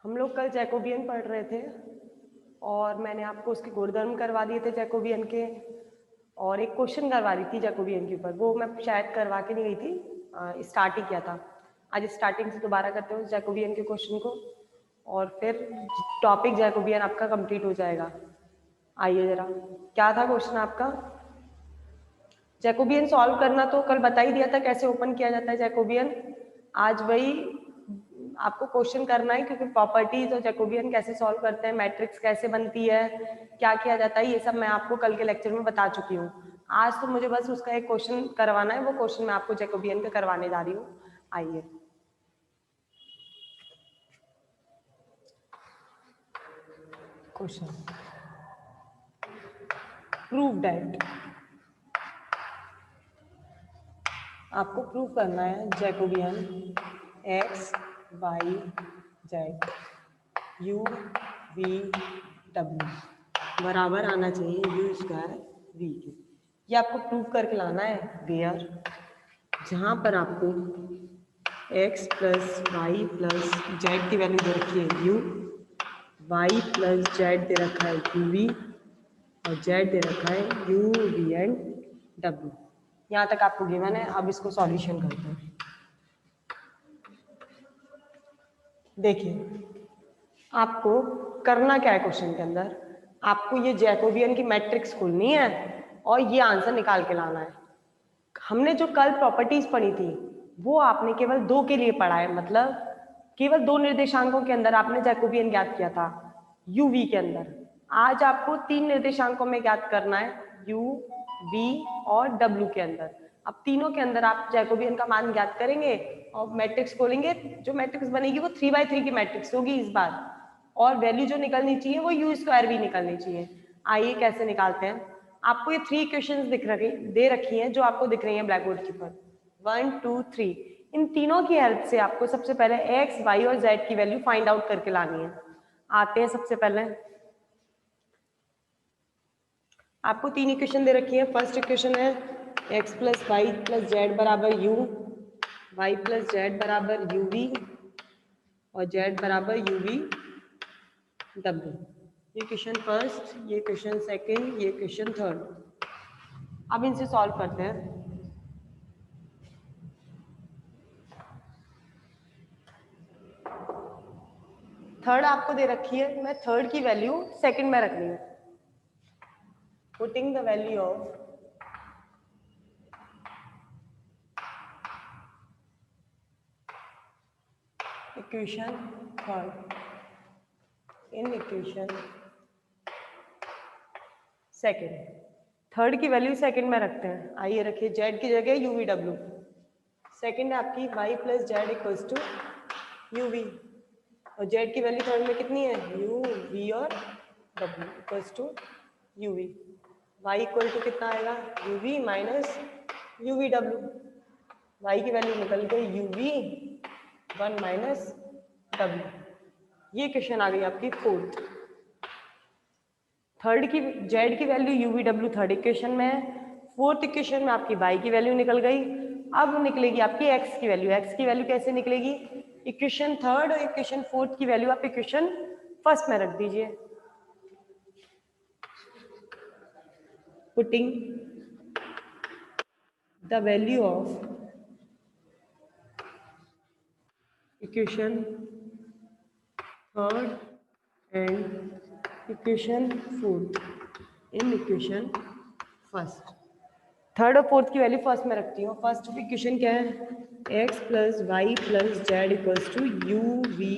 हम लोग कल जैकोबियन पढ़ रहे थे और मैंने आपको उसके गुणधर्म करवा दिए थे जैकोबियन के, और एक क्वेश्चन करवा दी थी जैकोबियन के ऊपर। वो मैं शायद करवा के नहीं गई थी, स्टार्ट ही किया था। आज स्टार्टिंग से दोबारा करते हो जैकोबियन के क्वेश्चन को और फिर टॉपिक जैकोबियन आपका कंप्लीट हो जाएगा। आइए जरा, क्या था क्वेश्चन आपका? जैकोबियन सॉल्व करना तो कल बता ही दिया था कैसे ओपन किया जाता है जैकोबियन। आज वही आपको क्वेश्चन करना है, क्योंकि प्रॉपर्टीज और जैकोबियन कैसे सॉल्व करते हैं, मैट्रिक्स कैसे बनती है, क्या किया जाता है, ये सब मैं आपको कल के लेक्चर में बता चुकी हूँ। आज तो मुझे बस उसका एक क्वेश्चन करवाना है, वो क्वेश्चन मैं आपको जैकोबियन का करवाने जा रही हूँ। आइए, क्वेश्चन प्रूव दैट, आपको प्रूव करना है Jacobian x y z u we डब्ल्यू बराबर आना चाहिए यू स्क्वायर वी के। ये आपको प्रूव करके लाना है वेयर, जहाँ पर आपको x plus y plus z की वैल्यू दे रखी है यू, वाई प्लस जेड दे रखा है यू वी और जेड दे रखा है यू वी एंड डब्ल्यू। यहाँ तक आपको गिवन है। अब इसको सॉल्यूशन करते हैं। देखिए, आपको करना क्या है क्वेश्चन के अंदर, आपको ये जैकोबियन की मैट्रिक्स खोलनी है और ये आंसर निकाल के लाना है। हमने जो कल प्रॉपर्टीज पढ़ी थी वो आपने केवल दो के लिए पढ़ा है, मतलब केवल दो निर्देशांकों के अंदर आपने जैकोबियन ज्ञात किया था यू वी के अंदर। आज आपको तीन निर्देशांकों में ज्ञात करना है यू वी और डब्ल्यू के अंदर। अब तीनों के अंदर आप जैकोबियन का मान ज्ञात करेंगे और मैट्रिक्स खोलेंगे। जो मैट्रिक्स बनेगी वो 3x3 की मैट्रिक्स होगी इस बार, और वैल्यू जो निकलनी चाहिए वो यू स्क्वायर भी निकलनी चाहिए। आइए कैसे निकालते हैं। आपको ये 3 इक्वेशंस दे रखी हैं जो आपको दिख रही हैं ब्लैक बोर्ड के ऊपर, 1 2 3। इन तीनों की हेल्प से आपको सबसे पहले एक्स वाई और जेड की वैल्यू फाइंड आउट करके लानी है। आते हैं सबसे पहले, आपको तीन इक्वेशन दे रखी है। फर्स्ट इक्वेशन है x plus y plus z बराबर यू, वाई प्लस जेड बराबर यू वी और जेड बराबर यू वी डब्ल्यू। ये क्वेश्चन फर्स्ट, ये क्वेश्चन सेकंड, ये क्वेश्चन थर्ड। अब इनसे सॉल्व करते हैं। थर्ड आपको दे रखी है, मैं थर्ड की वैल्यू सेकंड में रख रही हूँ। Putting the value of equation third in equation second. Third की वैल्यू सेकंड में रखते हैं। आइए रखिए, जेड की जगह यू वी डब्ल्यू। सेकंड है आपकी y plus z equals to u v और जेड की वैल्यू थर्ड में कितनी है यू वी और डब्ल्यू equals to u v. Y equal to कितना आएगा u v minus you we डब्ल्यू। वाई की वैल्यू निकल गई यू वी 1 माइनस डब्ल्यू। ये क्वेश्चन आ गई आपकी फोर्थ। थर्ड की जेड की वैल्यू यू वी डब्ल्यू थर्ड इक्वेशन में है। फोर्थ इक्वेशन में आपकी वाई की वैल्यू निकल गई। अब निकलेगी आपकी एक्स की वैल्यू। एक्स की वैल्यू कैसे निकलेगी, इक्वेशन थर्ड और इक्वेशन फोर्थ की वैल्यू आप इक्वेशन फर्स्ट में रख दीजिए। Putting the value of equation third and equation fourth in equation first. Third और फोर्थ की वैल्यू फर्स्ट में रखती हूँ। फर्स्ट इक्वेशन क्या है, x plus y plus z equals to u v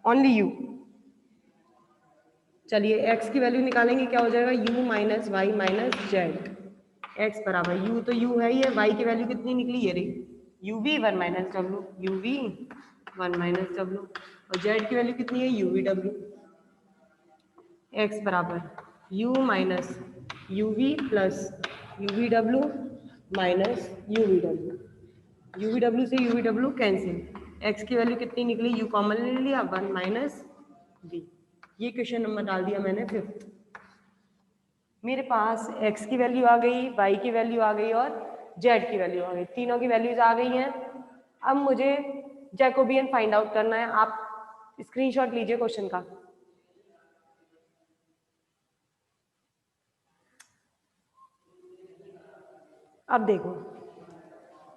only u. चलिए एक्स की वैल्यू निकालेंगे, क्या हो जाएगा u minus y minus z. X बराबर यू तो यू है ही है, वाई की वैल्यू कितनी निकली ये रही U we 1 minus W, you we 1 minus W और जेड की वैल्यू कितनी है यू वी डब्ल्यू। एक्स बराबर U minus you V plus U we W minus you we W. You we W से U we W cancel, X की value कितनी निकली U common ले लिया 1 माइनस वी। ये क्वेश्चन नंबर डाल दिया मैंने फिफ्थ। मेरे पास एक्स की वैल्यू आ गई, वाई की वैल्यू आ गई और जेड की वैल्यू आ गई, तीनों की वैल्यूज आ गई हैं। अब मुझे जैकोबियन फाइंड आउट करना है। आप स्क्रीनशॉट लीजिए क्वेश्चन का। अब देखो,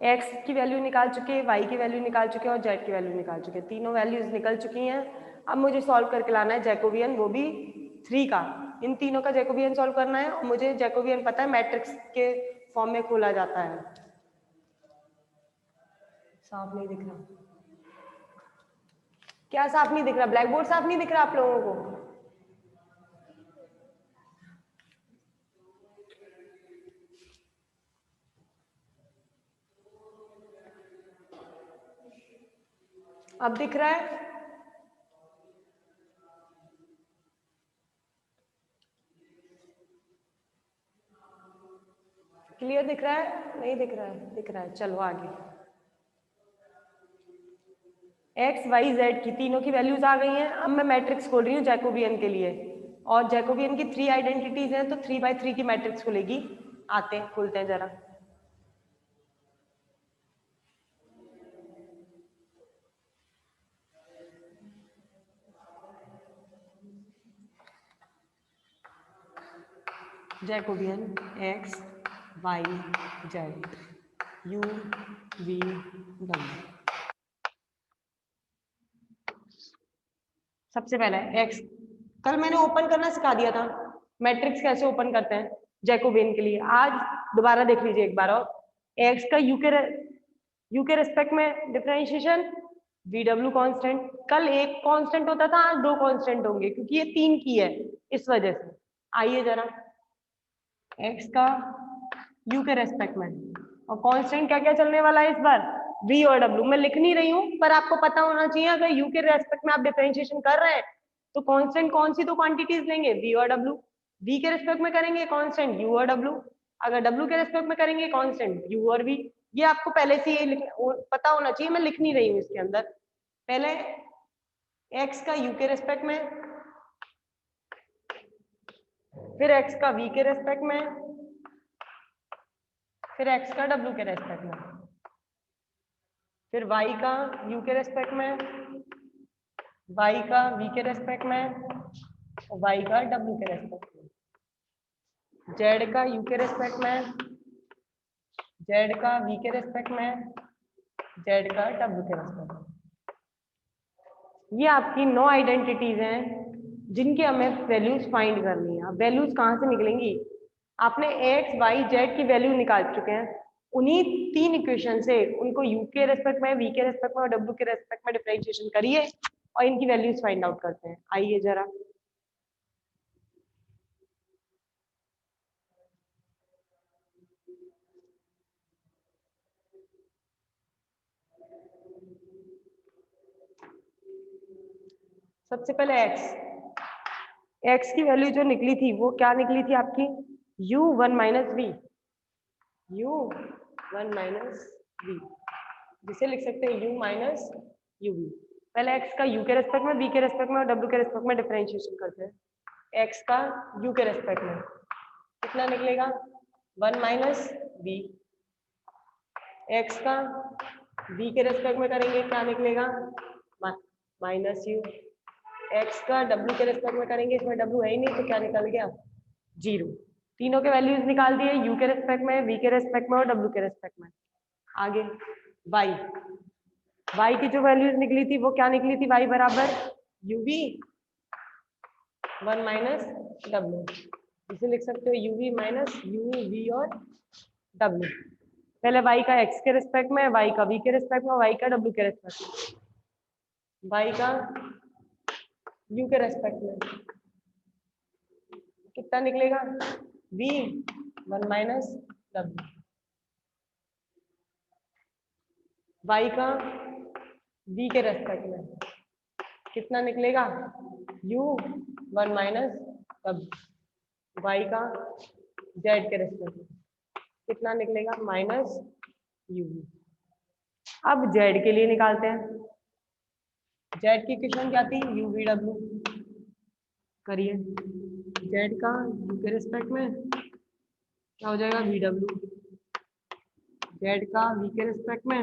x की वैल्यू निकाल चुके हैं, y की वैल्यू निकाल चुके हैं और z की वैल्यू निकाल चुके हैं। तीनों वैल्यूज निकल चुकी हैं। अब मुझे सॉल्व करके लाना है जैकोबियन, वो भी 3 का। इन तीनों का जैकोबियन सॉल्व करना है और मुझे जैकोबियन पता है मैट्रिक्स के फॉर्म में खोला जाता है। साफ नहीं दिख रहा, क्या साफ नहीं दिख रहा? ब्लैक बोर्ड साफ नहीं दिख रहा आप लोगों को? अब दिख रहा है? क्लियर दिख रहा है? नहीं दिख रहा है? दिख रहा है। चलो आगे। एक्स वाई जेड की तीनों की वैल्यूज आ गई हैं। अब मैं मैट्रिक्स खोल रही हूँ जैकोबियन के लिए, और जैकोबियन की 3 आइडेंटिटीज हैं, तो 3x3 की मैट्रिक्स खुलेगी। आते हैं, खोलते हैं जरा। Jacobian x y z u we डब्ल्यू। सबसे पहला एक्स, कल मैंने ओपन करना सिखा दिया था, मैट्रिक्स कैसे ओपन करते हैं जैकोबियन के लिए। आज दोबारा देख लीजिए एक बार और। एक्स का यू के रेस्पेक्ट में डिफरेंशिएशन वी डब्ल्यू कॉन्स्टेंट। कल एक कांस्टेंट होता था, आज 2 कांस्टेंट होंगे क्योंकि ये 3 की है, इस वजह से। आइए जरा, एक्स का यू के रेस्पेक्ट में, और कांस्टेंट क्या क्या चलने वाला है इस बार? वी और डब्ल्यू। मैं लिख नहीं रही हूँ, पर आपको पता होना चाहिए अगर यू के रेस्पेक्ट में आप डिफरेंशिएशन कर रहे हैं तो कांस्टेंट कौन सी दो क्वांटिटीज लेंगे? वी और डब्ल्यू। वी के रेस्पेक्ट में करेंगे कांस्टेंट यू और डब्ल्यू, अगर डब्ल्यू के रेस्पेक्ट में करेंगे कांस्टेंट यू और वी। ये आपको पहले से ये पता होना चाहिए, मैं लिख नहीं रही हूँ इसके अंदर। पहले एक्स का यू के रेस्पेक्ट में, फिर एक्स का वी के रेस्पेक्ट में, फिर एक्स का डब्ल्यू के रेस्पेक्ट में, फिर y का u के रेस्पेक्ट में, y का v के रेस्पेक्ट में, और y का w के रेस्पेक्ट में, z का u के रेस्पेक्ट में, z का v के रेस्पेक्ट में, z का w के रेस्पेक्ट में। ये आपकी 9 आइडेंटिटीज हैं जिनकी हमें वैल्यूज फाइंड करनी है। अब वैल्यूज कहाँ से निकलेंगी? आपने x, y, z की वैल्यू निकाल चुके हैं, उन्हीं 3 इक्वेशन से उनको u के रेस्पेक्ट में, v के रेस्पेक्ट में और w के रेस्पेक्ट में डिफरेंशिएशन करिए और इनकी वैल्यूज फाइंड आउट करते हैं। आइए जरा, सबसे पहले x की वैल्यू जो निकली थी वो क्या निकली थी आपकी? u1 minus we, u1 minus we, जिसे लिख सकते हैं u माइनस यूवी। पहले x का u के रेस्पेक्ट में, v के रेस्पेक्ट में और w के रेस्पेक्ट में डिफरेंशिएशन करते हैं। x का u के रेस्पेक्ट में कितना निकलेगा? 1 माइनस वी। x का v के रेस्पेक्ट में करेंगे क्या निकलेगा? Minus you. x का w के रेस्पेक्ट में करेंगे, इसमें w है ही नहीं तो क्या निकल गया? 0। तीनों के वैल्यूज निकाल दिए, u के रेस्पेक्ट में, v के रेस्पेक्ट में और w के रेस्पेक्ट में। आगे y की जो वैल्यूज निकली थी वो क्या निकली थी? y बराबर uv 1 माइनस w, इसे लिख सकते हो uv माइनस uv और w। पहले y का x के रेस्पेक्ट में, y का v के रेस्पेक्ट में, y का w के रेस्पेक्ट में, y का u के रेस्पेक्ट में कितना निकलेगा? v 1 minus w। y का v के रेस्पेक्ट में कितना निकलेगा? u 1 minus w। y का z के रेस्पेक्ट में कितना निकलेगा? Minus u। अब z के लिए निकालते हैं। z की इक्वेशन क्या थी? u v w। करिए, z का u के रेस्पेक्ट में क्या हो जाएगा? v w। z का v के रेस्पेक्ट में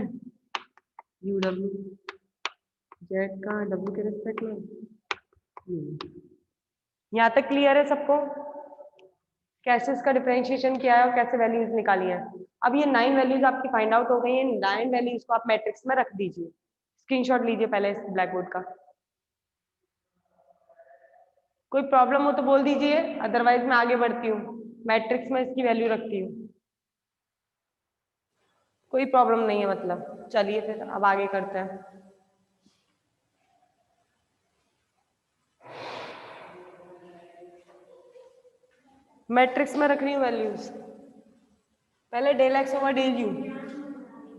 u w। जेड का डब्ल्यू के रिस्पेक्ट में। यहाँ तक क्लियर है सबको कैसे इसका डिफरेंशिएशन किया है और कैसे वैल्यूज निकाली है। अब ये 9 वैल्यूज आपकी फाइंड आउट हो गई हैं। 9 वैल्यूज को आप मैट्रिक्स में रख दीजिए। स्क्रीनशॉट लीजिए पहले इस ब्लैक बोर्ड का। कोई प्रॉब्लम हो तो बोल दीजिए, अदरवाइज मैं आगे बढ़ती हूँ, मैट्रिक्स में इसकी वैल्यू रखती हूँ। कोई प्रॉब्लम नहीं है मतलब। चलिए फिर अब आगे करते हैं। मैट्रिक्स में रख रही हूँ वैल्यूज। पहले del x over del U,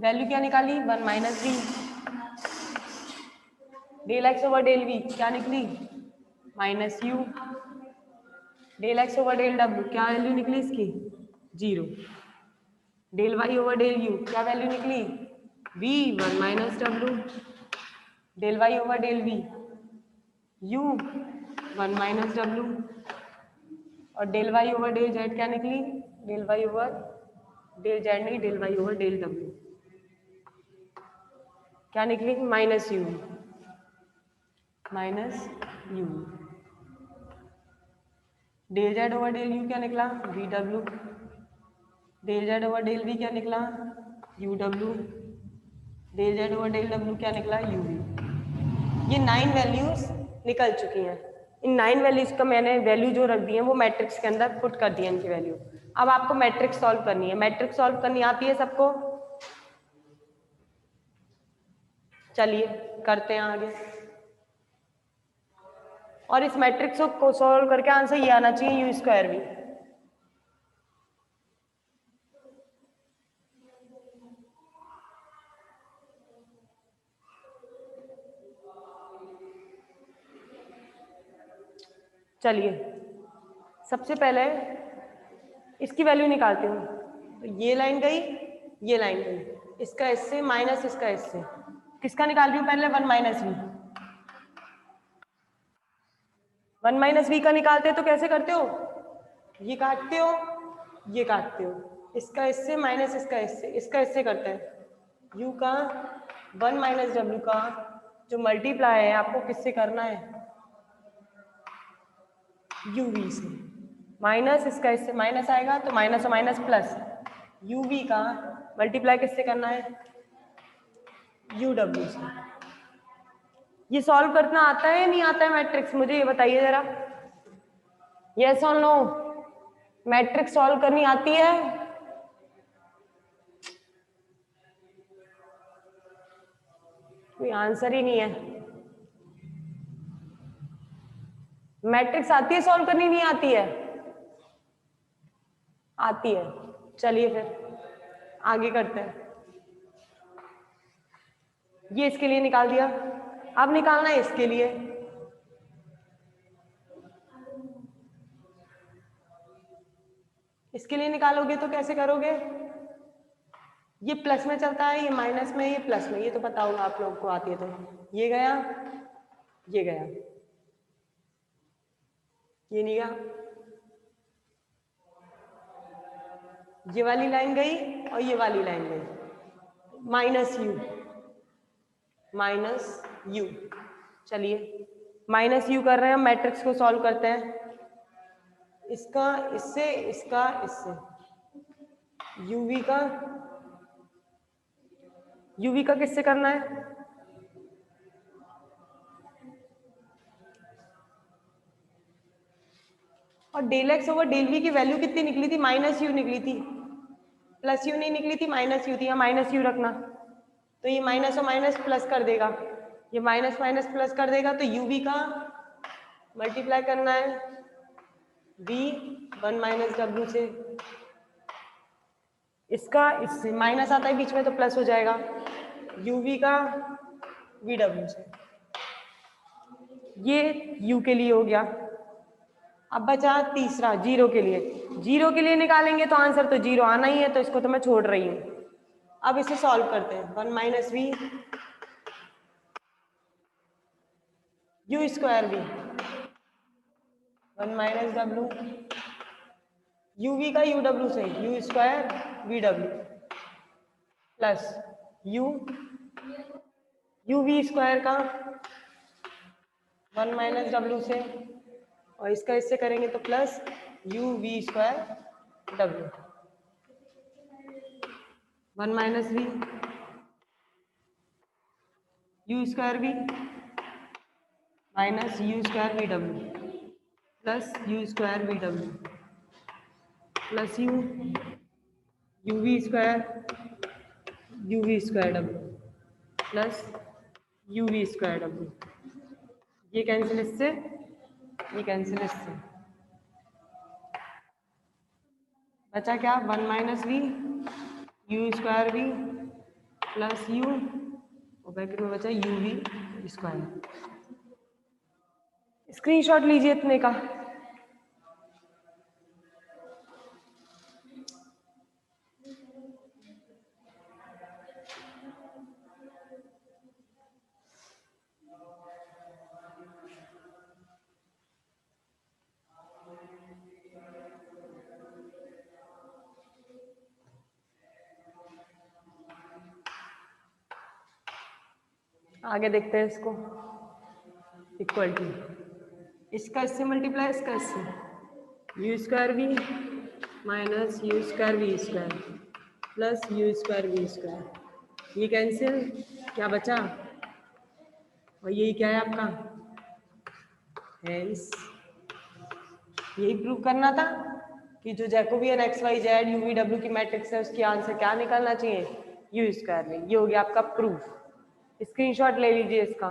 value क्या निकाली 1 minus V. Del x over del we क्या निकली minus you. Del x over del W क्या वैल्यू निकली इसकी 0। Del Y over del you क्या वैल्यू निकली V 1 minus W. Del Y over del V U 1 minus W. और del Y over del Z क्या निकली del Y over del Z नहीं, del Y over del W क्या निकली minus u minus you. Del z over del you क्या निकला v डब्ल्यू। Del z over del we क्या निकला यू डब्ल्यू। Del z over del W क्या निकला यू वी। ये 9 वैल्यूज निकल चुकी हैं। इन 9 वैल्यूज का मैंने वैल्यू जो रख दी है वो मैट्रिक्स के अंदर पुट कर दी है इनकी वैल्यू। अब आपको मैट्रिक्स सॉल्व करनी है। मैट्रिक्स सॉल्व करनी आती है सबको? चलिए करते हैं आगे। और इस मैट्रिक्स को सॉल्व करके आंसर ये आना चाहिए यू स्क्वायर भी। चलिए सबसे पहले इसकी वैल्यू निकालती हूँ। तो ये लाइन गई, ये लाइन गई, इसका इससे माइनस इसका इससे। किसका निकाल रही हूँ पहले 1 माइनस वी। 1 माइनस वी का निकालते हो तो कैसे करते हो, ये काटते हो, ये काटते हो, इसका इससे माइनस इसका इससे, इसका इससे करते हैं। यू का 1 माइनस डब्ल्यू का जो मल्टीप्लाई है आपको किससे करना है यू वी से। माइनस इसका इससे माइनस आएगा तो माइनस और माइनस प्लस। यू वी का मल्टीप्लाई किससे करना है यू डब्ल्यू से। ये सॉल्व करना आता है या नहीं आता है मैट्रिक्स, मुझे ये बताइए जरा, यस और नो। मैट्रिक्स सॉल्व करनी आती है? कोई आंसर ही नहीं है। मैट्रिक्स आती है सॉल्व करनी, नहीं आती है? आती है। चलिए फिर आगे करते हैं। ये इसके लिए निकाल दिया, अब निकालना है इसके लिए। इसके लिए निकालोगे तो कैसे करोगे, ये प्लस में चलता है, ये माइनस में, ये प्लस में, ये तो पता होगा आप लोगों को, आती है तो। ये गया, ये गया, ये नहीं गया, ये वाली लाइन गई और ये वाली लाइन गई, माइनस यू, माइनस यू। चलिए माइनस यू कर रहे हैं, मैट्रिक्स को सॉल्व करते हैं। इसका इससे, इसका इससे, यूवी का, यूवी का किससे करना है और del x over del v की वैल्यू कितनी निकली थी माइनस यू निकली थी, प्लस यू नहीं निकली थी, माइनस यू थी। या माइनस यू रखना तो ये माइनस और माइनस प्लस कर देगा, ये माइनस माइनस प्लस कर देगा, तो यूवी का मल्टीप्लाई करना है वी 1 माइनस डब्ल्यू से। इसका इससे माइनस आता है बीच में तो प्लस हो जाएगा, यूवी का वी डब्ल्यू से। ये यू के लिए हो गया। अब बचा तीसरा जीरो के लिए। जीरो के लिए निकालेंगे तो आंसर तो जीरो आना ही है, तो इसको तो मैं छोड़ रही हूँ। अब इसे सॉल्व करते हैं। 1 minus v u square v 1 minus W, you v का यू डब्ल्यू से, यू स्क्वायर वी डब्ल्यू plus u u v square का 1 माइनस डब्ल्यू से, और इसका इससे करेंगे तो plus U v square W, 1 minus v u square v minus u square v डब्ल्यू प्लस यू स्क्वायर वी डब्ल्यू plus U v square W plus U v square W, ये कैंसिल इससे, ये कैंसिल इससे, बचा क्या 1 minus v u square we plus you और bracket में बचा यू वी स्क्वायर। स्क्रीनशॉट लीजिए इतने का। आगे देखते हैं इसको। इक्वल टू इसका इससे मल्टीप्लाई, इसका इससे u square v minus u square v square plus u square v square, ये कैंसिल, क्या बचा, और यही क्या है आपका हेंस। यही प्रूव करना था कि जो Jacobian x y z u we डब्ल्यू की मैट्रिक्स है उसकी आंसर क्या निकलना चाहिए, यू स्क्वायर वी। ये हो गया आपका प्रूफ। स्क्रीनशॉट ले लीजिए इसका।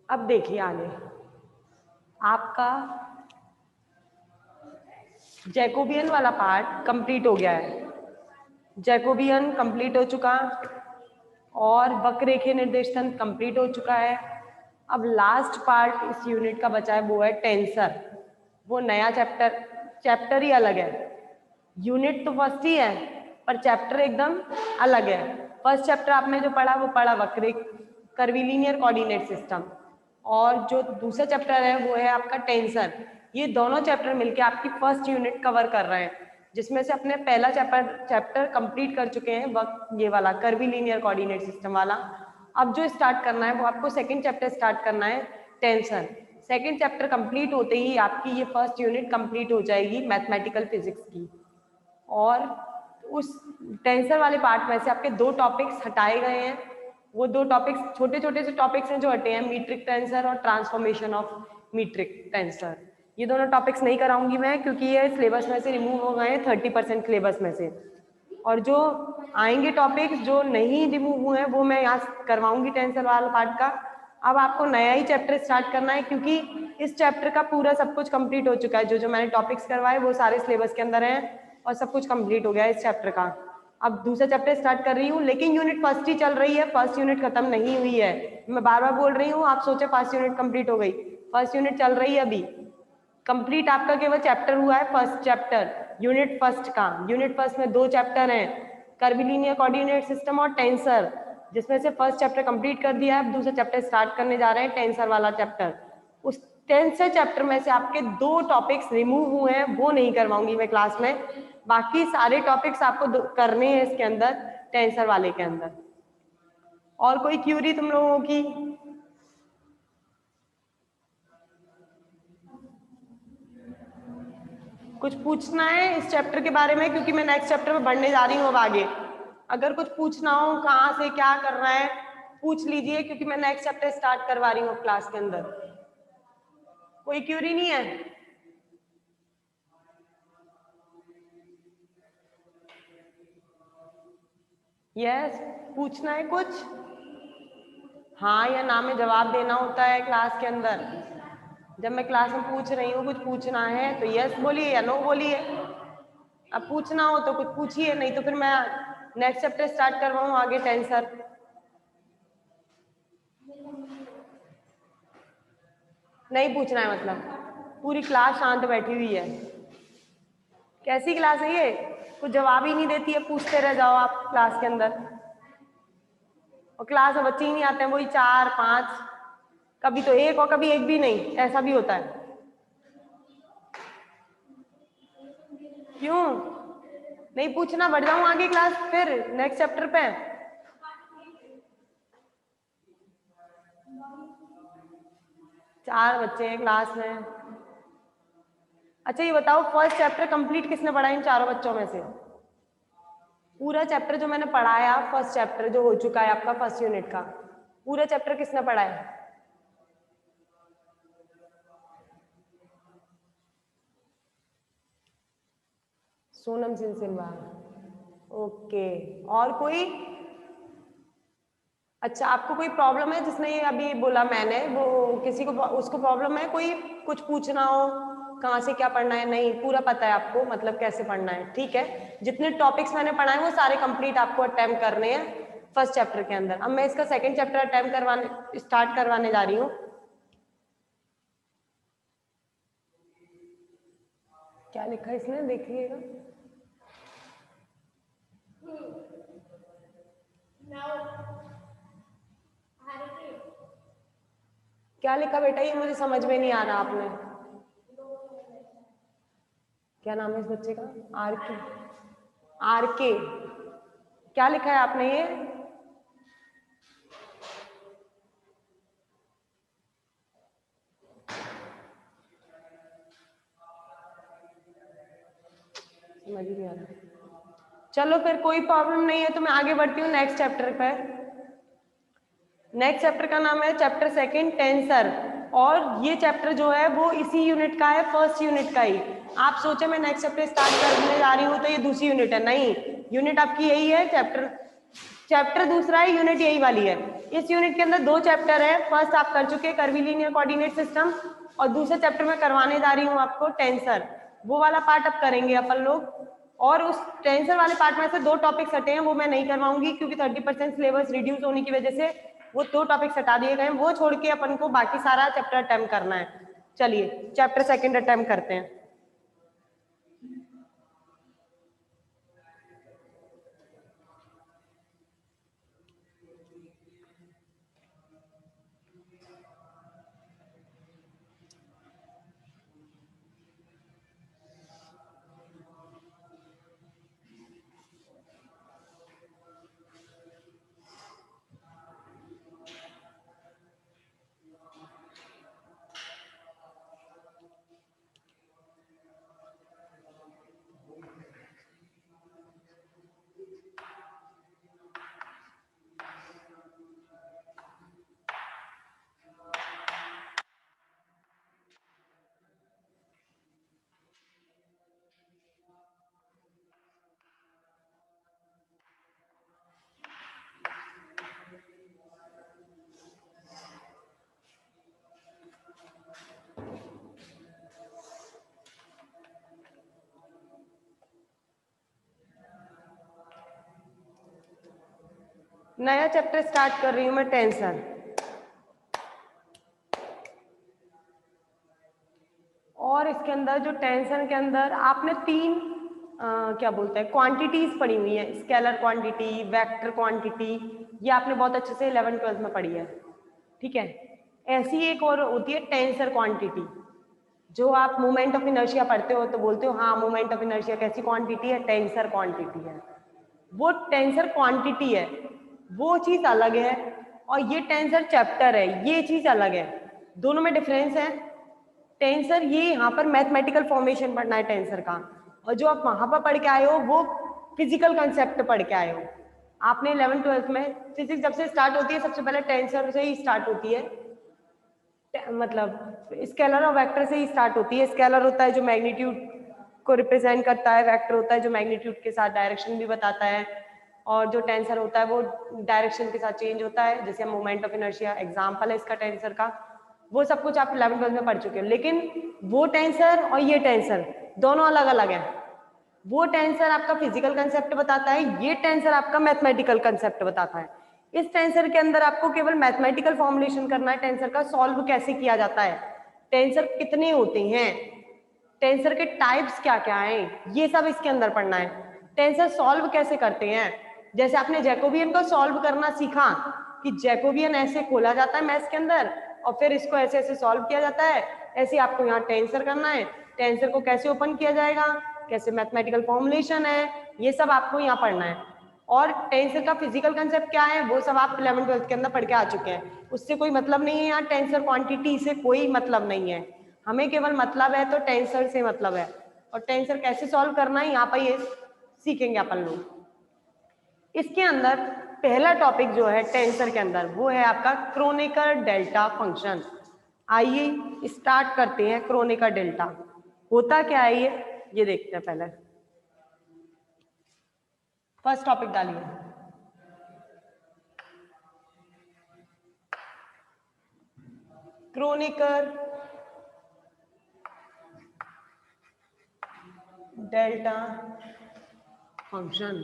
अब देखिए आगे आपका जैकोबियन वाला पार्ट कंप्लीट हो गया है। जैकोबियन कंप्लीट हो चुका और वक्ररेखीय निर्देश तंत्र कंप्लीट हो चुका है। अब लास्ट पार्ट इस यूनिट का बचा है वो है टेंसर। वो नया चैप्टर ही अलग है। यूनिट तो फर्स्ट ही है पर चैप्टर एकदम अलग है। फर्स्ट चैप्टर आपने जो पढ़ा वो पढ़ा कर्वीलिनियर कोऑर्डिनेट सिस्टम, और जो दूसरा चैप्टर है वो है आपका टेंसर। ये दोनों चैप्टर मिलके आपकी फर्स्ट यूनिट कवर कर रहे हैं, जिसमें से अपने पहला चैप्टर कंप्लीट कर चुके हैं वक्त ये वाला कर्वीलिनियर कोऑर्डिनेट सिस्टम वाला। अब जो स्टार्ट करना है वो आपको सेकंड चैप्टर स्टार्ट करना है टेंसर। सेकंड चैप्टर कंप्लीट होते ही आपकी ये फर्स्ट यूनिट कंप्लीट हो जाएगी मैथमेटिकल फिजिक्स की। और उस टेंसर वाले पार्ट में से आपके दो टॉपिक्स हटाए गए हैं। वो दो टॉपिक्स छोटे छोटे से टॉपिक्स हैं जो हटे हैं, मीट्रिक टेंसर और ट्रांसफॉर्मेशन ऑफ मीट्रिक टेंसर। ये दोनों टॉपिक्स नहीं कराऊंगी मैं क्योंकि ये सिलेबस में से रिमूव हो गए हैं 30% सिलेबस में से। और जो आएंगे टॉपिक्स जो नहीं रिमूव हुए हैं वो मैं यहाँ करवाऊंगी टेंसर वाला पार्ट का। अब आपको नया ही चैप्टर स्टार्ट करना है क्योंकि इस चैप्टर का पूरा सब कुछ कंप्लीट हो चुका है। जो जो मैंने टॉपिक्स करवाए वो सारे सिलेबस के अंदर हैं और सब कुछ कंप्लीट हो गया है इस चैप्टर का। अब दूसरा चैप्टर स्टार्ट कर रही हूँ, लेकिन यूनिट फर्स्ट ही चल रही है, फर्स्ट यूनिट खत्म नहीं हुई है। मैं बार बार बोल रही हूँ, आप सोचे फर्स्ट यूनिट कंप्लीट हो गई, फर्स्ट यूनिट चल रही है अभी। कंप्लीट आपका केवल चैप्टर हुआ है फर्स्ट चैप्टर यूनिट फर्स्ट का। यूनिट फर्स्ट में दो चैप्टर हैं, कर्वीलिनियर कोऑर्डिनेट सिस्टम और टेंसर, जिसमें से फर्स्ट चैप्टर कंप्लीट कर दिया है। अब दूसरा चैप्टर स्टार्ट करने जा रहे हैं टेंसर वाला चैप्टर। उस टेंसर चैप्टर में से आपके दो टॉपिक्स रिमूव हुए हैं, वो नहीं करवाऊंगी मैं क्लास में। बाकी सारे टॉपिक्स आपको करने हैं इसके अंदर, टेंसर वाले के अंदर। और कोई क्यूरी तुम लोगों की? कुछ पूछना है इस चैप्टर के बारे में? क्योंकि मैं नेक्स्ट चैप्टर में बढ़ने जा रही हूँ अब आगे। अगर कुछ पूछना हो कहाँ से क्या करना है पूछ लीजिए, क्योंकि मैं नेक्स्ट चैप्टर स्टार्ट करवा रही हूँ क्लास के अंदर। कोई क्यूरी नहीं है? यस, पूछना है कुछ? हाँ या ना में जवाब देना होता है क्लास के अंदर। जब मैं क्लास में पूछ रही हूँ कुछ पूछना है तो यस बोलिए या नो बोलिए। अब पूछना हो तो कुछ पूछिए, नहीं तो फिर मैं नेक्स्ट चैप्टर स्टार्ट करवाऊँ आगे टेंसर। नहीं पूछना है मतलब पूरी क्लास शांत बैठी हुई है? कैसी क्लास है ये? कुछ जवाब ही नहीं देती है, पूछते रह जाओ आप क्लास के अंदर। और क्लास में बच्चे ही नहीं आते हैं, वही 4 5, कभी तो 1 और कभी 1 भी नहीं, ऐसा भी होता है। क्यों नहीं पूछना, बढ़ जाऊं आगे क्लास फिर नेक्स्ट चैप्टर पे। चार बच्चे हैं क्लास में। अच्छा ये बताओ फर्स्ट चैप्टर कंप्लीट किसने पढ़ा इन चारों बच्चों में से? पूरा चैप्टर जो मैंने पढ़ाया, फर्स्ट चैप्टर जो हो चुका है आपका फर्स्ट यूनिट का, पूरा चैप्टर किसने पढ़ा है? सोनम सिलसिलवा। ओके, और कोई? अच्छा आपको कोई प्रॉब्लम है? जिसने ये अभी बोला मैंने, वो किसी को उसको प्रॉब्लम है कोई? कुछ पूछना हो कहाँ से क्या पढ़ना है? नहीं, पूरा पता है आपको, मतलब कैसे पढ़ना है। ठीक है, जितने टॉपिक्स मैंने पढ़ाए वो सारे कंप्लीट आपको अटेम्प्ट करने हैं फर्स्ट चैप्टर के अंदर। अब मैं इसका सेकंड चैप्टर अटेम्प्ट करवाने स्टार्ट करवाने जा रही हूँ। क्या लिखा है इसमें देखिएगा। क्या लिखा बेटा, ये मुझे समझ में नहीं आ रहा। आपने क्या नाम है इस बच्चे का? आर के। आर के क्या लिखा है आपने? ये समझ नहीं आ रहा। चलो फिर कोई प्रॉब्लम नहीं है, तो मैं आगे बढ़ती हूँ नेक्स्ट चैप्टर पर। नेक्स्ट चैप्टर का नाम है चैप्टर सेकंड टेंसर, और ये चैप्टर जो है वो इसी यूनिट का है, फर्स्ट यूनिट का ही। आप सोचे मैं नेक्स्ट चैप्टर स्टार्ट करने जा रही हूँ तो ये दूसरी यूनिट है, नहीं, यूनिट आपकी यही है। चैप्टर दूसरा है, यूनिट यही वाली है। इस यूनिट के अंदर 2 चैप्टर है। फर्स्ट आप कर चुके कर्वीलिनियर कोऑर्डिनेट सिस्टम, और दूसरे चैप्टर में करवाने जा रही हूँ आपको टेंसर। वो वाला पार्ट अब करेंगे अपन लोग, और उस टेंसर वाले पार्ट में से 2 टॉपिक्स हटे हैं, वो मैं नहीं करवाऊंगी क्योंकि 30% सिलेबस रिड्यूस होने की वजह से वो 2 टॉपिक्स हटा दिए गए हैं। वो छोड़ के अपन को बाकी सारा चैप्टर अटेम्प्ट करना है। चलिए चैप्टर सेकंड अटेम्प्ट करते हैं। नया चैप्टर स्टार्ट कर रही हूं मैं, टेंसर। और इसके अंदर जो टेंसर के अंदर आपने 3 क्या बोलते हैं क्वांटिटीज पढ़ी हुई है, स्केलर क्वांटिटी, वेक्टर क्वांटिटी, ये आपने बहुत अच्छे से 11th-12th में पढ़ी है। ठीक है, ऐसी एक और होती है टेंसर क्वांटिटी, जो आप मोमेंट ऑफ इनर्शिया पढ़ते हो तो बोलते हो हाँ मोमेंट ऑफ इनर्शिया कैसी क्वांटिटी है? टेंसर क्वांटिटी है। वो टेंसर क्वांटिटी है, वो चीज अलग है, और ये टेंसर चैप्टर है, ये चीज अलग है। दोनों में डिफरेंस है। टेंसर ये यहाँ पर मैथमेटिकल फॉर्मेशन पढ़ना है टेंसर का, और जो आप वहां पर पढ़ के आए हो वो फिजिकल कंसेप्ट पढ़ के आए हो। आपने 11th-12th में फिजिक्स जब से स्टार्ट होती है सबसे पहले टेंसर से ही स्टार्ट होती है, मतलब स्केलर और वेक्टर से ही स्टार्ट होती है। स्केलर होता है जो मैग्नीट्यूड को रिप्रेजेंट करता है, वेक्टर होता है जो मैग्नीट्यूड के साथ डायरेक्शन भी बताता है, और जो टेंसर होता है वो डायरेक्शन के साथ चेंज होता है। जैसे मोमेंट ऑफ इनर्शिया एग्जांपल है इसका टेंसर का। वो सब कुछ आप 11th-12th में पढ़ चुके हो, लेकिन वो टेंसर और ये टेंसर दोनों अलग अलग है। वो टेंसर आपका फिजिकल कंसेप्ट बताता है, ये टेंसर आपका मैथमेटिकल कंसेप्ट बताता है। इस टेंसर के अंदर आपको केवल मैथमेटिकल फॉर्मुलेशन करना है, टेंसर का सॉल्व कैसे किया जाता है, टेंसर कितने होते हैं, टेंसर के टाइप्स क्या क्या हैं, ये सब इसके अंदर पढ़ना है। टेंसर सॉल्व कैसे करते हैं, जैसे आपने जैकोबियन को सॉल्व करना सीखा, कि जैकोबियन ऐसे खोला जाता है मैथ्स के अंदर और फिर इसको ऐसे ऐसे सॉल्व किया जाता है, ऐसे आपको यहाँ टेंसर करना है, टेंसर को कैसे ओपन किया जाएगा, कैसे मैथमेटिकल फॉर्मुलेशन है, ये सब आपको यहाँ पढ़ना है। और टेंसर का फिजिकल कंसेप्ट क्या है वो सब आप 11th-12th के अंदर पढ़ के आ चुके हैं, उससे कोई मतलब नहीं है यहाँ, टेंसर क्वांटिटी से कोई मतलब नहीं है, हमें केवल मतलब है तो टेंसर से मतलब है, और टेंसर कैसे सॉल्व करना है यहाँ पर ये सीखेंगे अपन लोग। इसके अंदर पहला टॉपिक जो है टेंसर के अंदर वो है आपका क्रोनेकर डेल्टा फंक्शन। आइए स्टार्ट करते हैं। क्रोनेकर डेल्टा होता क्या है ये देखते हैं। पहले फर्स्ट टॉपिक डालिए। Kronecker delta function.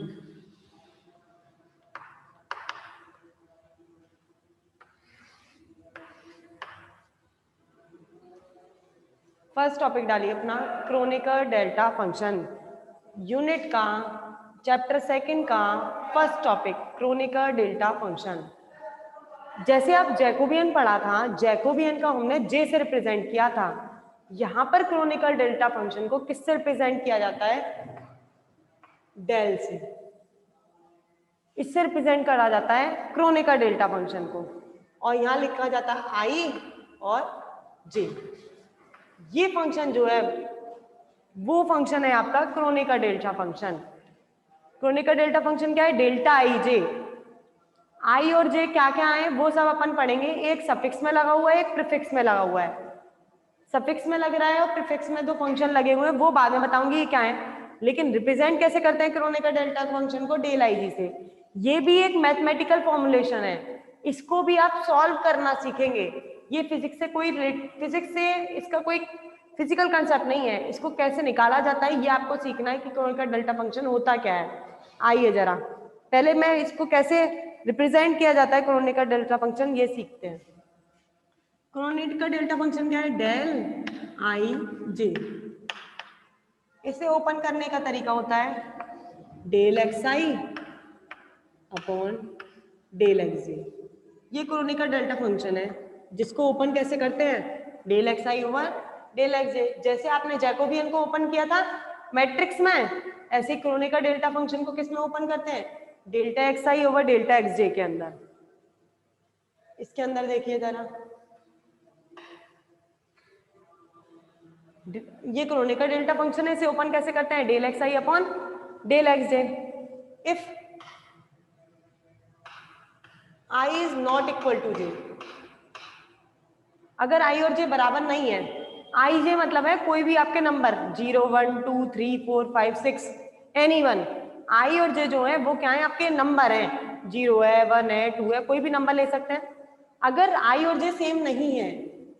First topic डालिए अपना क्रोनेकर डेल्टा फंक्शन, यूनिट का चैप्टर सेकंड का first topic Kronecker delta function. जैसे आप जैकोबियन पढ़ा था, जैकोबियन का हमने जे से रिप्रेजेंट किया था, यहां पर क्रोनेकर डेल्टा फंक्शन को किससे रिप्रेजेंट किया जाता है? डेल से। इससे रिप्रेजेंट करा जाता है क्रोनेकर डेल्टा फंक्शन को, और यहां लिखा जाता है आई और जे। ये फंक्शन जो है वो फंक्शन है आपका Kronecker delta function. Kronecker delta function क्या है? डेल्टा आई जे। आई और जे क्या क्या है वो सब अपन पढ़ेंगे। एक सफिक्स में लगा हुआ है, एक प्रीफिक्स में लगा हुआ है। सफिक्स में लग रहा है और प्रीफिक्स में दो फंक्शन लगे हुए हैं, वो बाद में बताऊंगी ये क्या है। लेकिन रिप्रेजेंट कैसे करते हैं क्रोनेकर डेल्टा फंक्शन को? डेल आई जी से। ये भी एक मैथमेटिकल फॉर्मुलेशन है, इसको भी आप सॉल्व करना सीखेंगे। ये फिजिक्स से इसका कोई फिजिकल कंसेप्ट नहीं है, इसको कैसे निकाला जाता है ये आपको सीखना है कि क्रोनेकर डेल्टा फंक्शन होता क्या है। आइए जरा पहले मैं इसको कैसे रिप्रेजेंट किया जाता है क्रोनेकर डेल्टा फंक्शन ये सीखते हैं। क्रोनेकर डेल्टा फंक्शन क्या है? डेल आई जे। इसे ओपन करने का तरीका होता है del X I upon del X जे। ये क्रोनेकर डेल्टा फंक्शन है, जिसको ओपन कैसे करते हैं? Del X I over del X J. जैसे आपने जैकोबियन को ओपन किया था मैट्रिक्स में, ऐसे क्रोनेकर डेल्टा फंक्शन को किस में ओपन करते हैं? Delta X I over delta X J के अंदर। इसके अंदर देखिए जरा, ये क्रोनेकर डेल्टा फंक्शन है, इसे ओपन कैसे करते हैं? Del X I upon del X J. If I is not equal to J, अगर आई और जे बराबर नहीं है, आई जे मतलब है कोई भी आपके नंबर 0 1 2 3 4 5 6 एनी वन। आई और जे जो है वो क्या है? आपके नंबर हैं, 0 है 1 है 2 है, कोई भी नंबर ले सकते हैं। अगर आई और जे सेम नहीं है,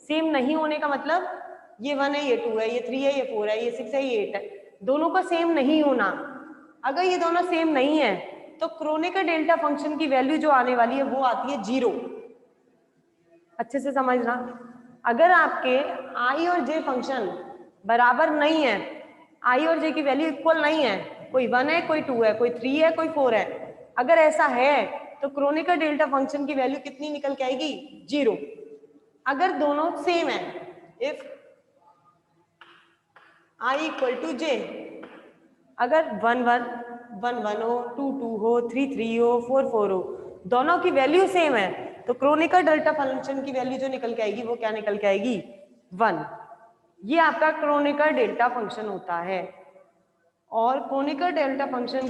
सेम नहीं होने का मतलब ये 1 है ये 2 है ये 3 है ये 4 है ये 6 है ये 8 है, दोनों का सेम नहीं होना। अगर ये दोनों सेम नहीं है तो क्रोनेकर डेल्टा फंक्शन की वैल्यू जो आने वाली है वो आती है 0। अच्छे से समझना, अगर आपके आई और जे फंक्शन बराबर नहीं है, आई और जे की वैल्यू इक्वल नहीं है, कोई 1 है कोई 2 है कोई 3 है कोई 4 है, अगर ऐसा है तो क्रोनेकर डेल्टा फंक्शन की वैल्यू कितनी निकल के आएगी? 0। अगर दोनों सेम है, if I equal to J, अगर 1 1 1 1 हो 2 2 हो 3 3 हो 4 4 हो, दोनों की वैल्यू सेम है, तो क्रोनेकर डेल्टा फंक्शन की वैल्यू जो निकल के आएगी वो क्या निकल के आएगी? 1। ये आपका क्रोनेकर डेल्टा फंक्शन होता है। और क्रोनेकर डेल्टा फंक्शन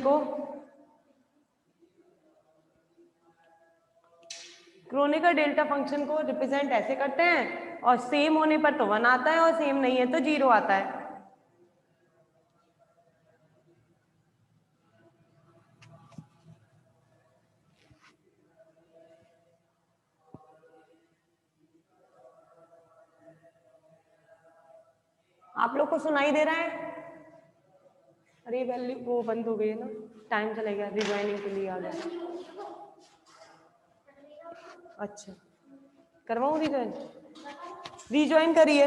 को रिप्रेजेंट ऐसे करते हैं, और सेम होने पर तो 1 आता है और सेम नहीं है तो 0 आता है। आप लोग को सुनाई दे रहा है? अरे वैल्यू वो बंद हो गई है ना, टाइम चला गया, रिज्वाइनिंग के लिए आ गया। अच्छा करवाऊँ रिज्वाइन? रिज्वाइन करिए।